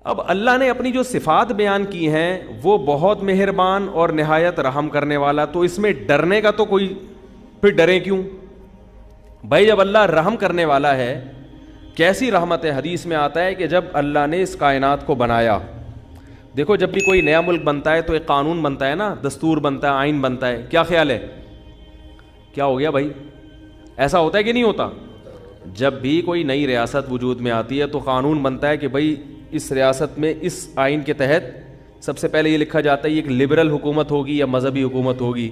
اب اللہ نے اپنی جو صفات بیان کی ہیں وہ بہت مہربان اور نہایت رحم کرنے والا، تو اس میں ڈرنے کا تو کوئی، پھر ڈریں کیوں بھائی؟ جب اللہ رحم کرنے والا ہے، کیسی رحمت ہے؟ حدیث میں آتا ہے کہ جب اللہ نے اس کائنات کو بنایا، دیکھو جب بھی کوئی نیا ملک بنتا ہے تو ایک قانون بنتا ہے نا، دستور بنتا ہے، آئین بنتا ہے، کیا خیال ہے؟ کیا ہو گیا بھائی؟ ایسا ہوتا ہے کہ نہیں ہوتا؟ جب بھی کوئی نئی ریاست وجود میں آتی ہے تو قانون بنتا ہے کہ بھائی اس ریاست میں اس آئین کے تحت سب سے پہلے یہ لکھا جاتا ہے یہ ایک لبرل حکومت ہوگی یا مذہبی حکومت ہوگی،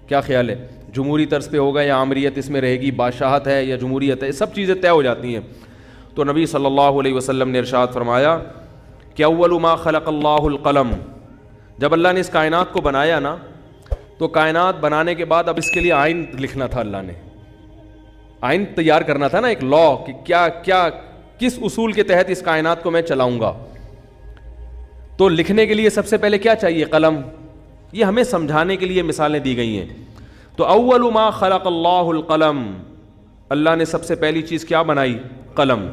کیا خیال ہے؟ جمہوری طرز پہ ہوگا یا آمریت اس میں رہے گی، بادشاہت ہے یا جمہوریت ہے، سب چیزیں طے ہو جاتی ہیں۔ تو نبی صلی اللہ علیہ وسلم نے ارشاد فرمایا کہ اول ما خلق اللہ القلم، جب اللہ نے اس کائنات کو بنایا نا، تو کائنات بنانے کے بعد اب اس کے لیے آئین لکھنا تھا، اللہ نے آئین تیار کرنا تھا نا، ایک لا کہ کیا کیا کس اصول کے تحت اس کائنات کو میں چلاؤں گا۔ تو لکھنے کے لیے سب سے پہلے کیا چاہیے؟ قلم۔ یہ ہمیں سمجھانے کے لیے مثالیں دی گئی ہیں۔ تو اول ما خلق اللہ القلم، اللہ نے سب سے پہلی چیز کیا بنائی؟ قلم۔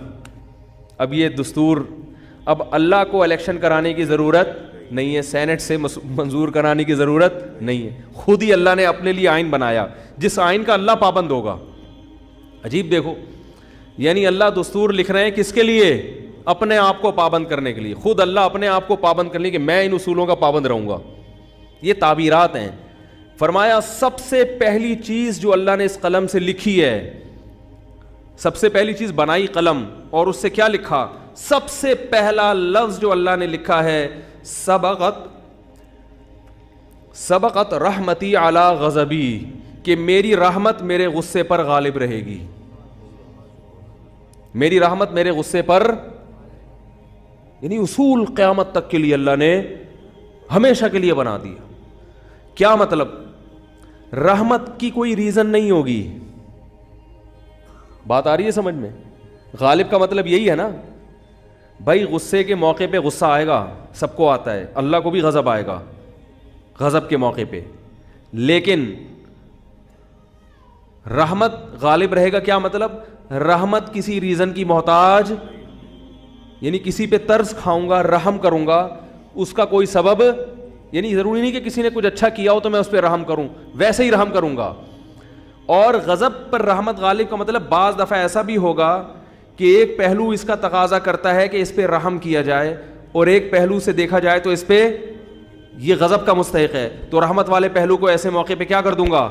اب یہ دستور، اب اللہ کو الیکشن کرانے کی ضرورت نہیں ہے، سینٹ سے منظور کرانے کی ضرورت نہیں ہے، خود ہی اللہ نے اپنے لیے آئین بنایا جس آئین کا اللہ پابند ہوگا۔ عجیب دیکھو، یعنی اللہ دستور لکھ رہے ہیں کس کے لیے؟ اپنے آپ کو پابند کرنے کے لیے، خود اللہ اپنے آپ کو پابند کرنے کے، میں ان اصولوں کا پابند رہوں گا۔ یہ تعبیرات ہیں۔ فرمایا سب سے پہلی چیز جو اللہ نے اس قلم سے لکھی ہے، سب سے پہلی چیز بنائی قلم، اور اس سے کیا لکھا؟ سب سے پہلا لفظ جو اللہ نے لکھا ہے سبقت رحمتی علی غضبی، کہ میری رحمت میرے غصے پر غالب رہے گی، میری رحمت میرے غصے پر، یعنی اصول قیامت تک کے لیے اللہ نے ہمیشہ کے لیے بنا دیا۔ کیا مطلب؟ رحمت کی کوئی ریزن نہیں ہوگی۔ بات آ رہی ہے سمجھ میں؟ غالب کا مطلب یہی ہے نا بھائی، غصے کے موقع پہ غصہ آئے گا، سب کو آتا ہے، اللہ کو بھی غضب آئے گا غضب کے موقع پہ، لیکن رحمت غالب رہے گا۔ کیا مطلب؟ رحمت کسی ریزن کی محتاج، یعنی کسی پہ ترس کھاؤں گا، رحم کروں گا، اس کا کوئی سبب، یعنی ضروری نہیں کہ کسی نے کچھ اچھا کیا ہو تو میں اس پہ رحم کروں، ویسے ہی رحم کروں گا۔ اور غضب پر رحمت غالب کا مطلب بعض دفعہ ایسا بھی ہوگا کہ ایک پہلو اس کا تقاضا کرتا ہے کہ اس پہ رحم کیا جائے، اور ایک پہلو سے دیکھا جائے تو اس پہ یہ غضب کا مستحق ہے، تو رحمت والے پہلو کو ایسے موقع پہ کیا کر دوں گا؟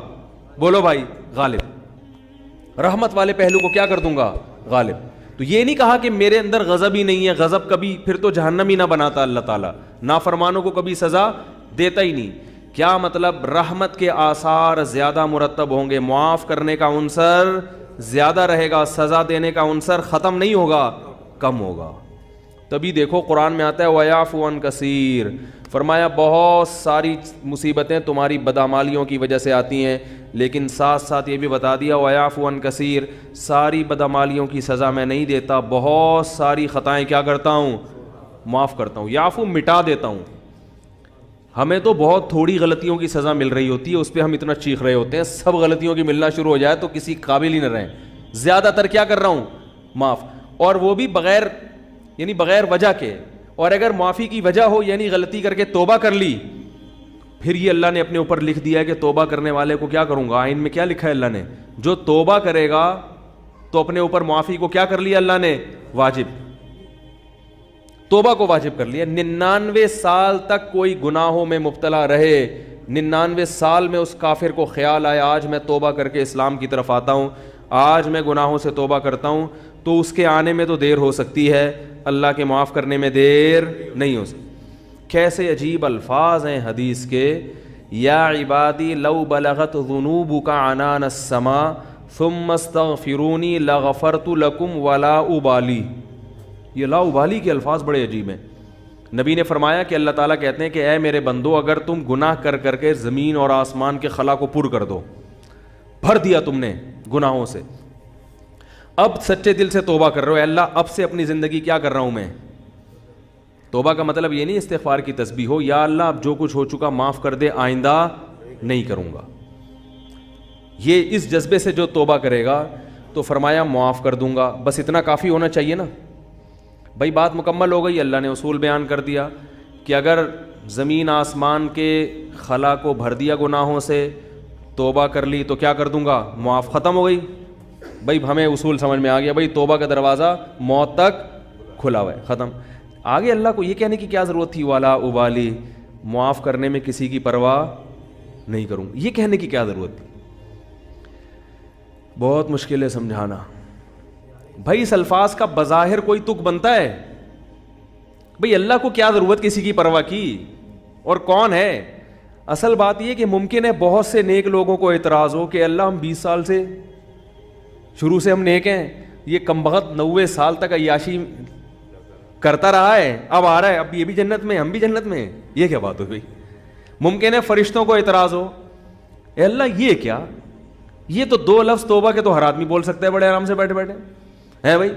بولو بھائی، غالب۔ رحمت والے پہلو کو کیا کر دوں گا؟ غالب۔ تو یہ نہیں کہا کہ میرے اندر غضب ہی نہیں ہے، غضب کبھی، پھر تو جہنم ہی نہ بناتا اللہ تعالیٰ، نافرمانوں کو کبھی سزا دیتا ہی نہیں۔ کیا مطلب؟ رحمت کے آثار زیادہ مرتب ہوں گے، معاف کرنے کا عنصر زیادہ رہے گا، سزا دینے کا عنصر ختم نہیں ہوگا، کم ہوگا۔ تبھی دیکھو قرآن میں آتا ہے وَيَعْفُو عَنْ كَثِيرٍ، فرمایا بہت ساری مصیبتیں تمہاری بدعمالیوں کی وجہ سے آتی ہیں، لیکن ساتھ ساتھ یہ بھی بتا دیا وَيَعْفُو عَنْ كَثِيرٍ، ساری بدعمالیوں کی سزا میں نہیں دیتا، بہت ساری خطائیں کیا کرتا ہوں؟ معاف کرتا ہوں۔ یعفو مٹا دیتا ہوں۔ ہمیں تو بہت تھوڑی غلطیوں کی سزا مل رہی ہوتی ہے، اس پہ ہم اتنا چیخ رہے ہوتے ہیں، سب غلطیوں کی ملنا شروع ہو جائے تو کسی قابل ہی نہ رہیں۔ زیادہ تر کیا کر رہا ہوں؟ معاف، اور وہ بھی بغیر، یعنی بغیر وجہ کے، اور اگر معافی کی وجہ ہو، یعنی غلطی کر کے توبہ کر لی، پھر یہ اللہ نے اپنے اوپر لکھ دیا ہے کہ توبہ کرنے والے کو کیا کروں گا۔ آئین میں کیا لکھا ہے اللہ نے؟ جو توبہ کرے گا تو اپنے اوپر معافی کو کیا کر لیا اللہ نے؟ واجب، توبہ کو واجب کر لیا۔ 99 سال تک کوئی گناہوں میں مبتلا رہے، 99 سال میں اس کافر کو خیال آیا آج میں توبہ کر کے اسلام کی طرف آتا ہوں، آج میں گناہوں سے توبہ کرتا ہوں، تو اس کے آنے میں تو دیر ہو سکتی ہے، اللہ کے معاف کرنے میں دیر نہیں ہو سکتی۔ کیسے عجیب الفاظ ہیں حدیث کے، یا عبادی لو بلغت ذنوبک عنان السماء ثم استغفرونی لغفرت لکم ولا ابالی۔ یہ لا ابالی کے الفاظ بڑے عجیب ہیں۔ نبی نے فرمایا کہ اللہ تعالیٰ کہتے ہیں کہ اے میرے بندو، اگر تم گناہ کر کر کے زمین اور آسمان کے خلا کو پر کر دو، بھر دیا تم نے گناہوں سے، اب سچے دل سے توبہ کر رہے ہو، اے اللہ اب سے اپنی زندگی کیا کر رہا ہوں میں؟ توبہ کا مطلب یہ نہیں استغفار کی تسبیح ہو، یا اللہ اب جو کچھ ہو چکا معاف کر دے، آئندہ نہیں کروں گا۔ یہ اس جذبے سے جو توبہ کرے گا تو فرمایا معاف کر دوں گا، بس اتنا کافی ہونا چاہیے نا۔ بھائی بات مکمل ہو گئی. اللہ نے اصول بیان کر دیا کہ اگر زمین آسمان کے خلا کو بھر دیا گناہوں سے, توبہ کر لی تو کیا کر دوں گا, معاف, ختم ہو گئی. بھائی ہمیں اصول سمجھ میں آ گیا, بھائی توبہ کا دروازہ موت تک کھلا ہوا ہے, ختم. آگے اللہ کو یہ کہنے کی کیا ضرورت تھی, والا ابالی, معاف کرنے میں کسی کی پرواہ نہیں کروں, یہ کہنے کی کیا ضرورت تھی؟ بہت مشکل ہے سمجھانا. بھائی اس الفاظ کا بظاہر کوئی تک بنتا ہے؟ بھئی اللہ کو کیا ضرورت کسی کی پرواہ کی, اور کون ہے؟ اصل بات یہ کہ ممکن ہے بہت سے نیک لوگوں کو اعتراض ہو کہ اللہ ہم 20 سال سے, شروع سے ہم نیک ہیں, یہ کمبخت 90 سال تک عیاشی کرتا رہا ہے, اب آ رہا ہے, اب یہ بھی جنت میں, ہم بھی جنت میں, یہ کیا بات ہو گئی؟ ممکن ہے فرشتوں کو اعتراض ہو, اے اللہ یہ کیا, یہ تو 2 لفظ توبہ کے تو ہر آدمی بول سکتا ہے بڑے آرام سے بیٹھے بیٹھے ہے. بھائی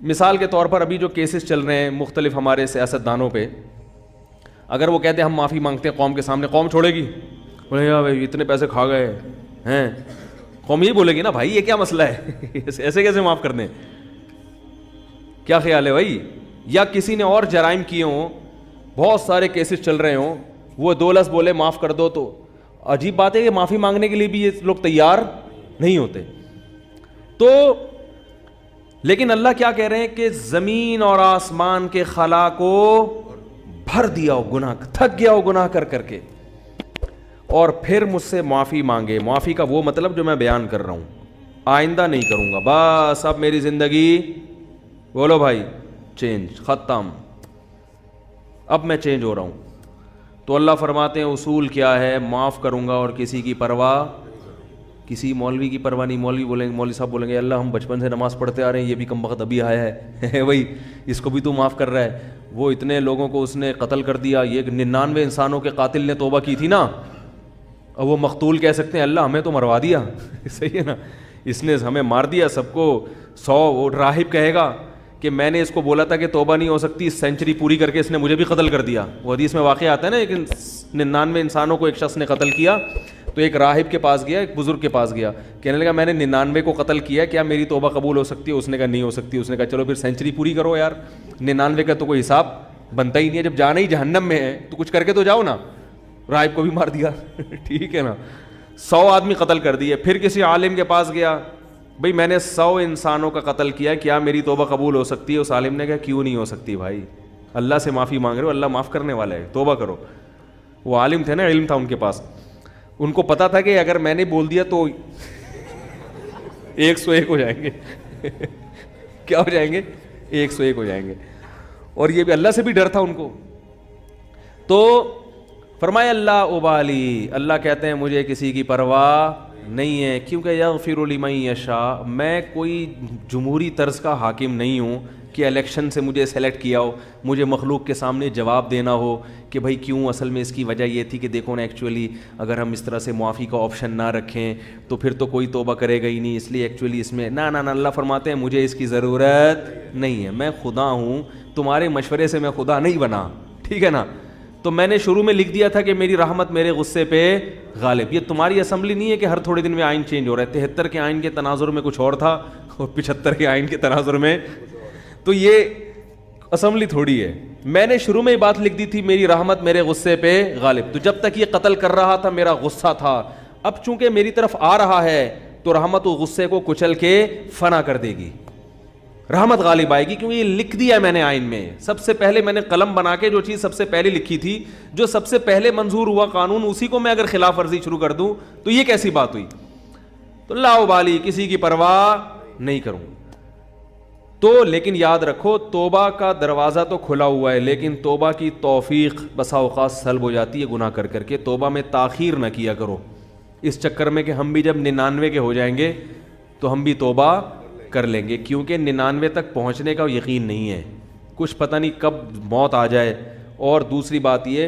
مثال کے طور پر ابھی جو کیسز چل رہے ہیں مختلف ہمارے سیاستدانوں پہ, اگر وہ کہتے ہیں ہم معافی مانگتے ہیں قوم کے سامنے, قوم چھوڑے گی؟ بولے یار بھائی اتنے پیسے کھا گئے ہیں, قوم یہی بولے گی نا بھائی یہ کیا مسئلہ ہے, ایسے کیسے معاف کر دیں؟ کیا خیال ہے بھائی؟ یا کسی نے اور جرائم کیے ہوں, بہت سارے کیسز چل رہے ہوں, وہ 2 لفظ بولے معاف کر دو, تو عجیب بات ہے کہ معافی مانگنے کے لیے بھی یہ لوگ تیار نہیں ہوتے. تو لیکن اللہ کیا کہہ رہے ہیں کہ زمین اور آسمان کے خلا کو بھر دیا ہو گناہ, تھک گیا ہو گناہ کر کر کے, اور پھر مجھ سے معافی مانگے. معافی کا وہ مطلب جو میں بیان کر رہا ہوں, آئندہ نہیں کروں گا, بس اب میری زندگی, بولو بھائی, چینج, ختم, اب میں چینج ہو رہا ہوں. تو اللہ فرماتے ہیں اصول کیا ہے, معاف کروں گا اور کسی کی پرواہ, کسی مولوی کی پرواہ نہیں. مولوی بولیں گے, مولوی صاحب بولیں گے اللہ ہم بچپن سے نماز پڑھتے آ رہے ہیں, یہ بھی کم وقت ابھی آیا ہے بھائی اس کو بھی تو معاف کر رہا ہے, وہ اتنے لوگوں کو اس نے قتل کر دیا, یہ 99 انسانوں کے قاتل نے توبہ کی تھی نا, اور وہ مقتول کہہ سکتے ہیں اللہ ہمیں تو مروا دیا صحیح ہے نا, اس نے ہمیں مار دیا سب کو. 100 وہ راہب کہے گا کہ میں نے اس کو بولا تھا کہ توبہ نہیں ہو سکتی, سینچری پوری کر کے اس نے مجھے بھی قتل کر دیا. وہ حدیث میں واقعہ آتا ہے نا, لیکن 99 انسانوں کو ایک شخص نے قتل کیا, تو ایک راہب کے پاس گیا, ایک بزرگ کے پاس گیا, کہنے لگا میں نے 99 کو قتل کیا, کیا میری توبہ قبول ہو سکتی ہے؟ اس نے کہا نہیں ہو سکتی. اس نے کہا چلو پھر سینچری پوری کرو یار, 99 کا تو کوئی حساب بنتا ہی نہیں ہے, جب جانا ہی جہنم میں ہے تو کچھ کر کے تو جاؤ نا. راہب کو بھی مار دیا ٹھیک ہے نا, 100 آدمی قتل کر دیے. پھر کسی عالم کے پاس گیا, بھئی میں نے 100 انسانوں کا قتل کیا, کیا میری توبہ قبول ہو سکتی ہے؟ اس عالم نے کہا کیوں نہیں ہو سکتی بھائی, اللہ سے معافی مانگ رہے ہو, اللہ معاف کرنے والا ہے, توبہ کرو. وہ عالم تھے نا, علم تھا ان کے پاس, ان کو پتا تھا کہ اگر میں نے بول دیا تو 101 ہو جائیں گے کیا ہو جائیں گے؟ 101 ہو جائیں گے. اور یہ بھی اللہ سے بھی ڈر تھا ان کو. تو فرمایا اللہ ابالی, اللہ کہتے ہیں مجھے کسی کی پرواہ نہیں ہے, کیونکہ یغفر لمن یشاء, میں کوئی جمہوری طرز کا حاکم نہیں ہوں کہ الیکشن سے مجھے سلیکٹ کیا ہو, مجھے مخلوق کے سامنے جواب دینا ہو کہ بھائی کیوں, اصل میں اس کی وجہ یہ تھی کہ دیکھو نا ایکچولی اگر ہم اس طرح سے معافی کا آپشن نہ رکھیں تو پھر تو کوئی توبہ کرے گا ہی نہیں, اس لیے ایکچولی اس میں نہ. اللہ فرماتے ہیں مجھے اس کی ضرورت نہیں ہے, میں خدا ہوں, تمہارے مشورے سے میں خدا نہیں بنا, ٹھیک ہے نا. تو میں نے شروع میں لکھ دیا تھا کہ میری رحمت میرے غصے پہ غالب. یہ تمہاری اسمبلی نہیں ہے کہ ہر تھوڑے دن میں آئین چینج ہو رہا ہے. 73 کے آئین کے تناظر میں کچھ اور تھا اور 75 کے آئین کے تناظر میں, تو یہ اسمبلی تھوڑی ہے. میں نے شروع میں یہ بات لکھ دی تھی میری رحمت میرے غصے پہ غالب. تو جب تک یہ قتل کر رہا تھا میرا غصہ تھا, اب چونکہ میری طرف آ رہا ہے تو رحمت و غصے کو کچل کے فنا کر دے گی, رحمت غالب آئے گی, کیونکہ یہ لکھ دیا ہے میں نے آئین میں. سب سے پہلے میں نے قلم بنا کے جو چیز سب سے پہلے لکھی تھی, جو سب سے پہلے منظور ہوا قانون, اسی کو میں اگر خلاف ورزی شروع کر دوں تو یہ کیسی بات ہوئی؟ تو لا ابالی, کسی کی پرواہ نہیں کروں. تو لیکن یاد رکھو توبہ کا دروازہ تو کھلا ہوا ہے, لیکن توبہ کی توفیق بسا اوقات سلب ہو جاتی ہے گناہ کر کر کے. توبہ میں تاخیر نہ کیا کرو اس چکر میں کہ ہم بھی جب 99 کے ہو جائیں گے تو ہم بھی توبہ کر لیں گے, کیونکہ 99 تک پہنچنے کا یقین نہیں ہے, کچھ پتہ نہیں کب موت آ جائے. اور دوسری بات یہ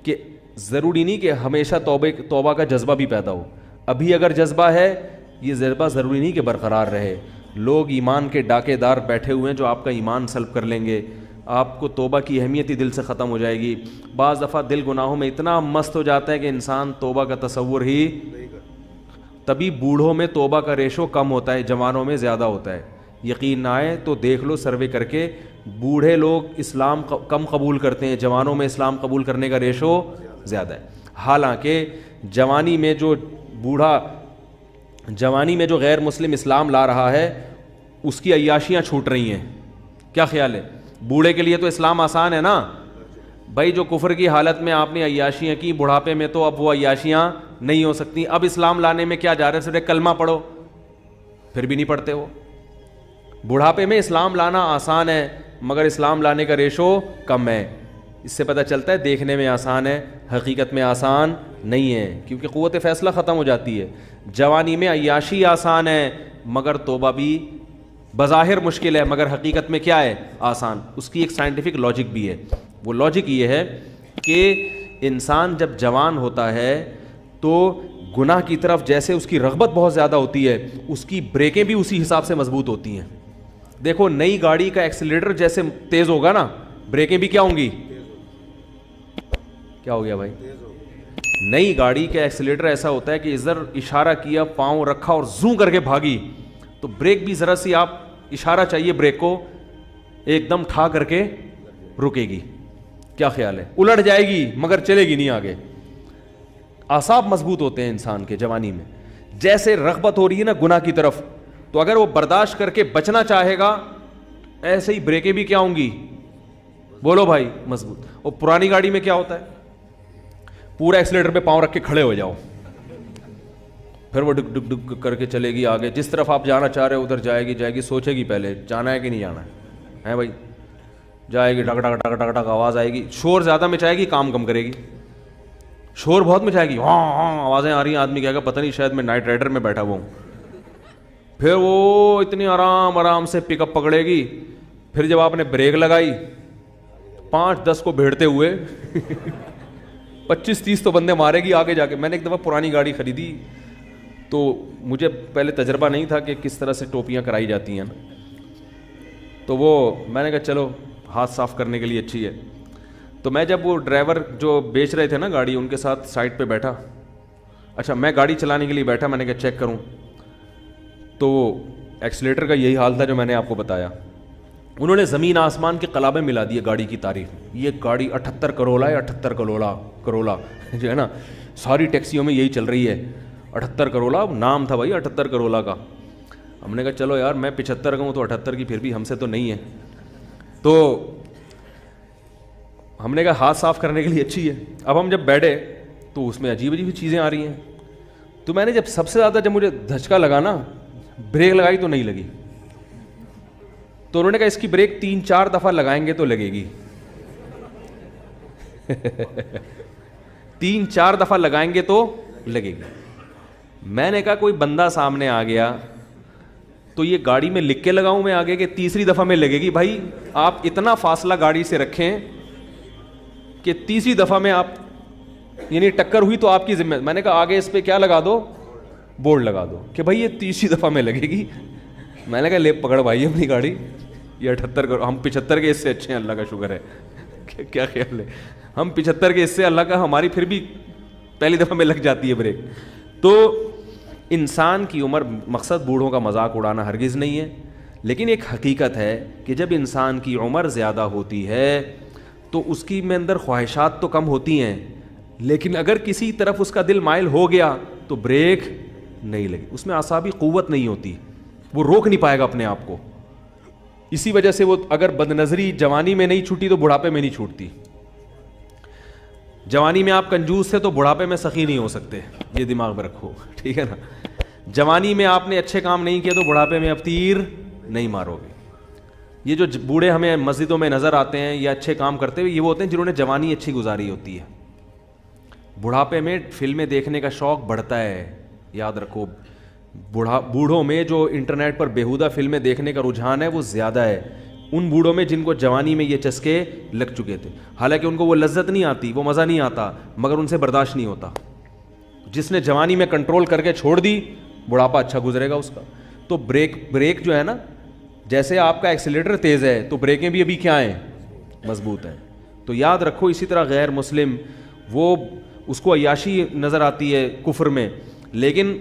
کہ ضروری نہیں کہ ہمیشہ توبہ کا جذبہ بھی پیدا ہو. ابھی اگر جذبہ ہے, یہ جذبہ ضروری نہیں کہ برقرار رہے. لوگ ایمان کے ڈاکے دار بیٹھے ہوئے ہیں جو آپ کا ایمان سلب کر لیں گے, آپ کو توبہ کی اہمیت ہی دل سے ختم ہو جائے گی. بعض دفعہ دل گناہوں میں اتنا مست ہو جاتا ہے کہ انسان توبہ کا تصور ہی, تبھی بوڑھوں میں توبہ کا ریشو کم ہوتا ہے, جوانوں میں زیادہ ہوتا ہے. یقین نہ آئے تو دیکھ لو سروے کر کے, بوڑھے لوگ اسلام کم قبول کرتے ہیں, جوانوں میں اسلام قبول کرنے کا ریشو زیادہ ہے. حالانکہ جوانی میں جو غیر مسلم اسلام لا رہا ہے اس کی عیاشیاں چھوٹ رہی ہیں. کیا خیال ہے؟ بوڑھے کے لیے تو اسلام آسان ہے نا بھائی, جو کفر کی حالت میں آپ نے عیاشیاں کی, بڑھاپے میں تو اب وہ عیاشیاں نہیں ہو سکتی. اب اسلام لانے میں کیا جا رہا ہے, صرف کلمہ پڑھو, پھر بھی نہیں پڑھتے وہ. بڑھاپے میں اسلام لانا آسان ہے مگر اسلام لانے کا ریشو کم ہے. اس سے پتہ چلتا ہے دیکھنے میں آسان ہے, حقیقت میں آسان نہیں ہے, کیونکہ قوت فیصلہ ختم ہو جاتی ہے. جوانی میں عیاشی آسان ہے مگر توبہ بھی بظاہر مشکل ہے, مگر حقیقت میں کیا ہے, آسان. اس کی ایک سائنٹیفک لاجک بھی ہے. وہ لاجک یہ ہے کہ انسان جب جوان ہوتا ہے تو گناہ کی طرف جیسے اس کی رغبت بہت زیادہ ہوتی ہے, اس کی بریکیں بھی اسی حساب سے مضبوط ہوتی ہیں. دیکھو نئی گاڑی کا ایکسیلیٹر جیسے تیز ہوگا نا, بریکیں بھی کیا ہوں گی, کیا ہو گیا بھائی, نئی گاڑی کا ایکسیلیٹر ایسا ہوتا ہے کہ ادھر اشارہ کیا, پاؤں رکھا اور زوں کر کے بھاگی, تو بریک بھی ذرا سی آپ اشارہ چاہیے بریک کو, ایک دم ٹھا کر کے رکے گی. کیا خیال ہے, الٹ جائے گی مگر چلے گی نہیں آگے. اعصاب مضبوط ہوتے ہیں انسان کے جوانی میں. جیسے رغبت ہو رہی ہے نا گناہ کی طرف, تو اگر وہ برداشت کر کے بچنا چاہے گا, ایسے ہی بریکیں بھی کیا ہوں گی, بولو بھائی, مضبوط. اور پرانی گاڑی میں کیا ہوتا ہے, پورا ایکسیلیٹر پہ پاؤں رکھ کے کھڑے ہو جاؤ, پھر وہ ڈگ ڈگ ڈگ کر کے چلے گی آگے, جس طرف آپ جانا چاہ رہے ہو ادھر جائے گی, سوچے گی پہلے جانا ہے کہ نہیں جانا ہے بھائی, جائے گی, ڈگ ڈگ ڈگ ڈگ ڈگ آواز آئے گی, شور زیادہ مچائے گی, کام کم کرے گی. شور بہت مچائے گی, ہاں ہاں آوازیں آ رہی ہیں, آدمی کہے گا پتہ نہیں شاید میں نائٹ رائڈر میں بیٹھا ہوا ہوں. پھر وہ اتنی آرام سے پک اپ پکڑے گی. پھر جب آپ نے بریک لگائی, 5-10 کو بھیڑتے ہوئے 25-30 تو بندے مارے گی آگے جا کے. میں نے ایک دفعہ پرانی گاڑی خریدی تو مجھے پہلے تجربہ نہیں تھا کہ کس طرح سے ٹوپیاں کرائی جاتی ہیں, تو وہ میں نے کہا چلو ہاتھ صاف کرنے کے لیے اچھی ہے. تو میں جب وہ ڈرائیور جو بیچ رہے تھے نا گاڑی, ان کے ساتھ سائڈ پہ بیٹھا, اچھا میں گاڑی چلانے کے لیے بیٹھا, میں نے کہا چیک کروں, تو ایکسیلیٹر کا یہی حال تھا جو میں نے آپ کو بتایا. انہوں نے زمین آسمان کے قلابیں ملا دیے گاڑی کی تعریف. یہ گاڑی 78 کرولا ہے, 78 کرولا جو ہے نا, ساری ٹیکسیوں میں یہی چل رہی ہے, 78 کرولا نام تھا بھائی, 78 کرولا کا. ہم نے کہا چلو یار میں 75 کا ہوں تو 78 کی پھر بھی ہم سے تو نہیں ہے. تو ہم نے کہا ہاتھ صاف کرنے کے لیے اچھی ہے. اب ہم جب بیٹھے تو اس میں عجیب عجیب چیزیں آ رہی ہیں. تو میں نے جب سب سے زیادہ جب مجھے دھچکا لگا نا, بریک لگائی تو نہیں لگی. تو انہوں نے کہا اس کی بریک 3-4 دفعہ لگائیں گے تو لگے گی. 3-4 دفعہ لگائیں گے تو لگے گی. میں نے کہا کوئی بندہ سامنے آ گیا تو یہ گاڑی میں لکھ کے لگاؤں میں آگے کہ تیسری دفعہ میں لگے گی. بھائی آپ اتنا فاصلہ گاڑی سے رکھیں کہ تیسری دفعہ میں آپ یعنی ٹکر ہوئی تو آپ کی ذمہ. میں نے کہا آگے اس پہ کیا لگا دو, بورڈ لگا دو کہ بھائی یہ تیسری دفعہ میں لگے گی. میں نے کہا لے پکڑ بھائی اپنی گاڑی, یہ 78 کرو, ہم 75 کے اس سے اچھے ہیں, اللہ کا شکر ہے. کیا خیال ہے, ہم 75 کے اس سے, اللہ کا, ہماری پھر بھی پہلی دفعہ میں لگ جاتی ہے بریک. تو انسان کی عمر, مقصد بوڑھوں کا مذاق اڑانا ہرگز نہیں ہے, لیکن ایک حقیقت ہے کہ جب انسان کی عمر زیادہ ہوتی ہے تو اس کی میں اندر خواہشات تو کم ہوتی ہیں, لیکن اگر کسی طرف اس کا دل مائل ہو گیا تو بریک نہیں لگی. اس میں اعصابی قوت نہیں ہوتی, وہ روک نہیں پائے گا اپنے آپ کو. اسی وجہ سے وہ اگر بد نظری جوانی میں نہیں چھوٹی تو بڑھاپے میں نہیں چھوٹتی. جوانی میں آپ کنجوس تھے تو بڑھاپے میں سخی نہیں ہو سکتے, یہ دماغ میں رکھو, ٹھیک ہے نا. جوانی میں آپ نے اچھے کام نہیں کیے تو بڑھاپے میں اب تیر نہیں مارو گے. یہ جو بوڑھے ہمیں مسجدوں میں نظر آتے ہیں یا اچھے کام کرتے ہوئے, یہ وہ ہوتے ہیں جنہوں نے جوانی اچھی گزاری ہوتی ہے. بڑھاپے میں فلمیں دیکھنے کا شوق بڑھتا ہے, یاد رکھو. بوڑھوں میں جو انٹرنیٹ پر بیہودہ فلمیں دیکھنے کا رجحان ہے وہ زیادہ ہے ان بوڑھوں میں جن کو جوانی میں یہ چسکے لگ چکے تھے. حالانکہ ان کو وہ لذت نہیں آتی, وہ مزہ نہیں آتا, مگر ان سے برداشت نہیں ہوتا. جس نے جوانی میں کنٹرول کر کے چھوڑ دی, بڑھاپا اچھا گزرے گا اس کا. تو بریک جو ہے نا, جیسے آپ کا ایکسیلیٹر تیز ہے تو بریکیں بھی ابھی کیا ہیں, مضبوط ہیں. تو یاد رکھو, اسی طرح غیر مسلم وہ اس کو عیاشی نظر آتی ہے کفر میں, لیکن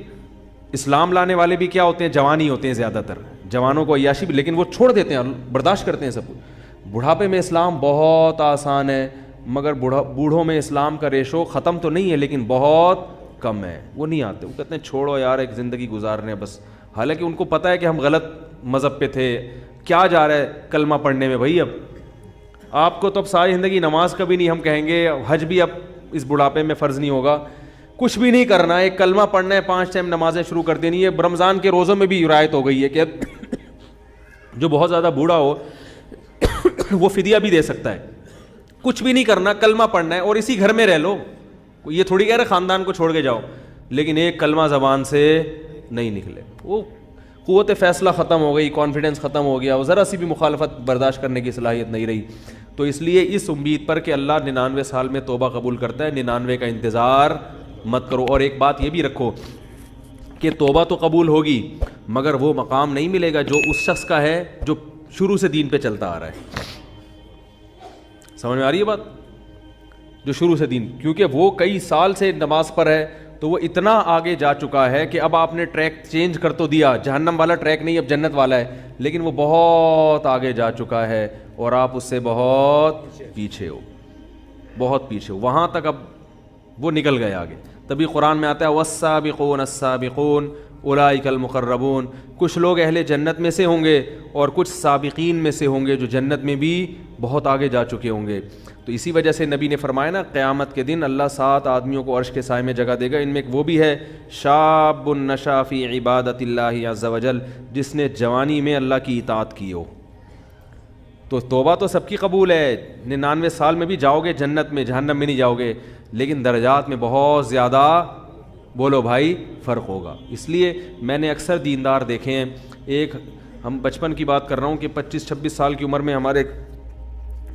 اسلام لانے والے بھی کیا ہوتے ہیں, جوان ہی ہوتے ہیں زیادہ تر. جوانوں کو عیاشی بھی, لیکن وہ چھوڑ دیتے ہیں, برداشت کرتے ہیں سب کچھ. بڑھاپے میں اسلام بہت آسان ہے، مگر بوڑھوں میں اسلام کا ریشو ختم تو نہیں ہے لیکن بہت کم ہے، وہ نہیں آتے، وہ کہتے ہیں چھوڑو یار ایک زندگی گزارنے بس، حالانکہ ان کو پتہ ہے کہ ہم غلط مذہب پہ تھے، کیا جا رہا ہے کلمہ پڑھنے میں بھائی، اب آپ کو تو اب ساری زندگی نماز کا بھی نہیں ہم کہیں گے، حج بھی اب اس بڑھاپے میں فرض نہیں ہوگا، کچھ بھی نہیں کرنا ہے، ایک کلمہ پڑھنا ہے، 5 ٹائم نمازیں شروع کر دینی ہے، رمضان کے روزوں میں بھی رعایت ہو گئی ہے کہ جو بہت زیادہ بوڑھا ہو وہ فدیہ بھی دے سکتا ہے، کچھ بھی نہیں کرنا، کلمہ پڑھنا ہے اور اسی گھر میں رہ لو، یہ تھوڑی کہہ رہے خاندان کو چھوڑ کے جاؤ، لیکن ایک کلمہ زبان سے نہیں نکلے، وہ قوت فیصلہ ختم ہو گئی، کانفیڈنس ختم ہو گیا، وہ ذرا سی بھی مخالفت برداشت کرنے کی صلاحیت نہیں رہی. تو اس لیے اس امید پر کہ اللہ 99 سال میں توبہ قبول کرتا ہے، 99 کا انتظار مت کرو. اور ایک بات یہ بھی رکھو کہ توبہ تو قبول ہوگی مگر وہ مقام نہیں ملے گا جو اس شخص کا ہے جو شروع سے دین پہ چلتا آ رہا ہے. سمجھ میں آ رہی ہے بات؟ جو شروع سے دین، کیونکہ وہ کئی سال سے نماز پر ہے تو وہ اتنا آگے جا چکا ہے کہ اب آپ نے ٹریک چینج کر تو دیا، جہنم والا ٹریک نہیں اب جنت والا ہے، لیکن وہ بہت آگے جا چکا ہے اور آپ اس سے بہت پیچھے ہو، بہت پیچھے ہو، وہاں تک اب وہ نکل گئے آگے. تبھی قرآن میں آتا ہے والسابقون السابقون اولئک المقربون، کچھ لوگ اہل جنت میں سے ہوں گے اور کچھ سابقین میں سے ہوں گے جو جنت میں بھی بہت آگے جا چکے ہوں گے. تو اسی وجہ سے نبی نے فرمایا نا قیامت کے دن اللہ 7 آدمیوں کو عرش کے سائے میں جگہ دے گا، ان میں ایک وہ بھی ہے شاب نشا فی عبادت اللہ عز وجل، جس نے جوانی میں اللہ کی اطاعت کی ہو. تو توبہ تو سب کی قبول ہے، 99 سال میں بھی جاؤ گے جنت میں، جہنم میں نہیں جاؤ گے، لیکن درجات میں بہت زیادہ بولو بھائی فرق ہوگا. اس لیے میں نے اکثر دیندار دیکھے ہیں، ایک ہم بچپن کی بات کر رہا ہوں کہ 25-26 سال کی عمر میں ہمارے،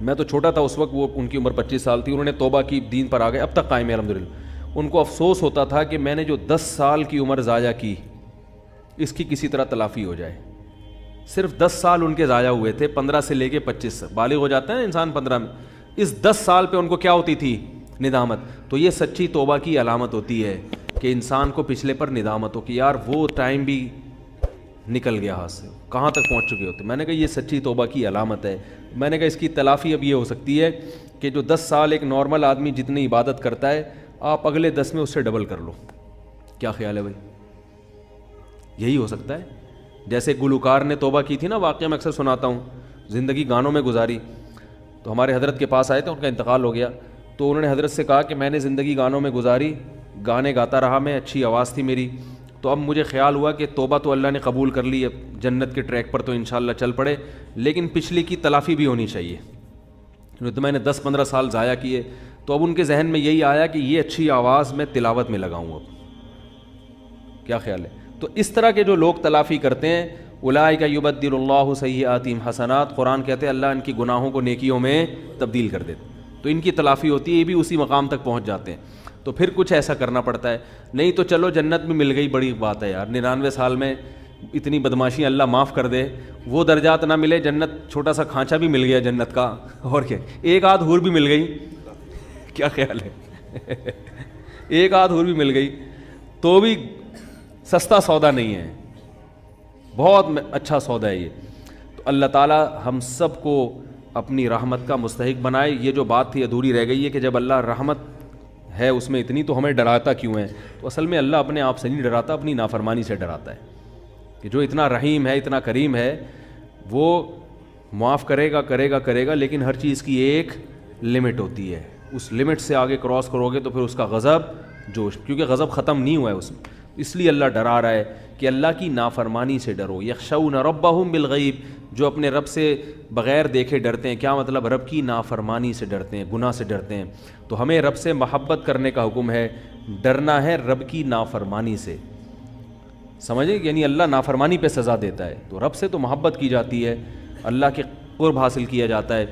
میں تو چھوٹا تھا اس وقت، وہ ان کی عمر 25 سال تھی، انہوں نے توبہ کی، دین پر آ گئے، اب تک قائم ہے الحمدللہ. ان کو افسوس ہوتا تھا کہ میں نے جو 10 سال کی عمر ضائع کی اس کی کسی طرح تلافی ہو جائے. صرف 10 سال ان کے ضائع ہوئے تھے، 15 سے لے کے 25 بالغ ہو جاتا ہے انسان 15 میں، اس 10 سال پہ ان کو کیا ہوتی تھی؟ ندامت. تو یہ سچی توبہ کی علامت ہوتی ہے کہ انسان کو پچھلے پر ندامت ہو کہ یار وہ ٹائم بھی نکل گیا ہاتھ سے، کہاں تک پہنچ چکے ہوتے. میں نے کہا یہ سچی توبہ کی علامت ہے. میں نے کہا اس کی تلافی اب یہ ہو سکتی ہے کہ جو 10 سال ایک نارمل آدمی جتنی عبادت کرتا ہے آپ اگلے 10 میں اس سے ڈبل کر لو. کیا خیال ہے بھائی؟ یہی ہو سکتا ہے. جیسے گلوکار نے توبہ کی تھی نا، واقعہ میں اکثر سناتا ہوں، زندگی گانوں میں گزاری، تو ہمارے حضرت کے پاس آئے تھے، ان کا انتقال ہو گیا، تو انہوں نے حضرت سے کہا کہ میں نے زندگی گانوں میں گزاری، گانے گاتا رہا میں، اچھی آواز تھی میری، تو اب مجھے خیال ہوا کہ توبہ تو اللہ نے قبول کر لی، اب جنت کے ٹریک پر تو انشاءاللہ چل پڑے، لیکن پچھلی کی تلافی بھی ہونی چاہیے. تو میں نے 10-15 سال ضائع کیے، تو اب ان کے ذہن میں یہی آیا کہ یہ اچھی آواز میں تلاوت میں لگاؤں. اب کیا خیال ہے؟ تو اس طرح کے جو لوگ تلافی کرتے ہیں، اولئک یبدل اللہ سیئاتہم حسنات، قرآن کہتے ہیں اللہ ان کی گناہوں کو نیکیوں میں تبدیل کر دیتے، تو ان کی تلافی ہوتی ہے، یہ بھی اسی مقام تک پہنچ جاتے ہیں. تو پھر کچھ ایسا کرنا پڑتا ہے، نہیں تو چلو جنت میں مل گئی بڑی بات ہے یار، 99 سال میں اتنی بدماشی اللہ معاف کر دے، وہ درجات نہ ملے، جنت چھوٹا سا کھانچا بھی مل گیا جنت کا، اور کیا ایک آدھ حور بھی مل گئی، کیا خیال ہے؟ ایک آدھ حور بھی مل گئی تو بھی سستا سودا نہیں ہے، بہت اچھا سودا ہے یہ. تو اللہ تعالیٰ ہم سب کو اپنی رحمت کا مستحق بنائے. یہ جو بات تھی ادھوری رہ گئی ہے کہ جب اللہ رحمت ہے اس میں اتنی تو ہمیں ڈراتا کیوں ہے؟ تو اصل میں اللہ اپنے آپ سے نہیں ڈراتا، اپنی نافرمانی سے ڈراتا ہے کہ جو اتنا رحیم ہے، اتنا کریم ہے، وہ معاف کرے گا، لیکن ہر چیز کی ایک لمٹ ہوتی ہے، اس لمٹ سے آگے کراس کرو گے تو پھر اس کا غضب جوش، کیونکہ غضب ختم نہیں ہوا ہے اس میں، اس لیے اللہ ڈرا رہا ہے کہ اللہ کی نافرمانی سے ڈرو. یخشون ربہم بالغیب، جو اپنے رب سے بغیر دیکھے ڈرتے ہیں. کیا مطلب؟ رب کی نافرمانی سے ڈرتے ہیں، گناہ سے ڈرتے ہیں. تو ہمیں رب سے محبت کرنے کا حکم ہے، ڈرنا ہے رب کی نافرمانی سے. سمجھیں؟ یعنی اللہ نافرمانی پہ سزا دیتا ہے، تو رب سے تو محبت کی جاتی ہے، اللہ کے قرب حاصل کیا جاتا ہے.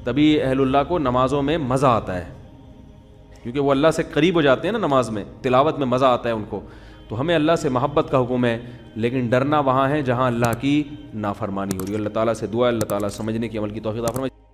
تبھی اہل اللہ کو نمازوں میں مزہ آتا ہے، کیونکہ وہ اللہ سے قریب ہو جاتے ہیں نا، نماز میں تلاوت میں مزہ آتا ہے ان کو. تو ہمیں اللہ سے محبت کا حکم ہے، لیکن ڈرنا وہاں ہے جہاں اللہ کی نافرمانی ہو رہی ہے. اللہ تعالیٰ سے دعا ہے اللہ تعالیٰ سمجھنے کی، عمل کی توفیق عطا فرمائے.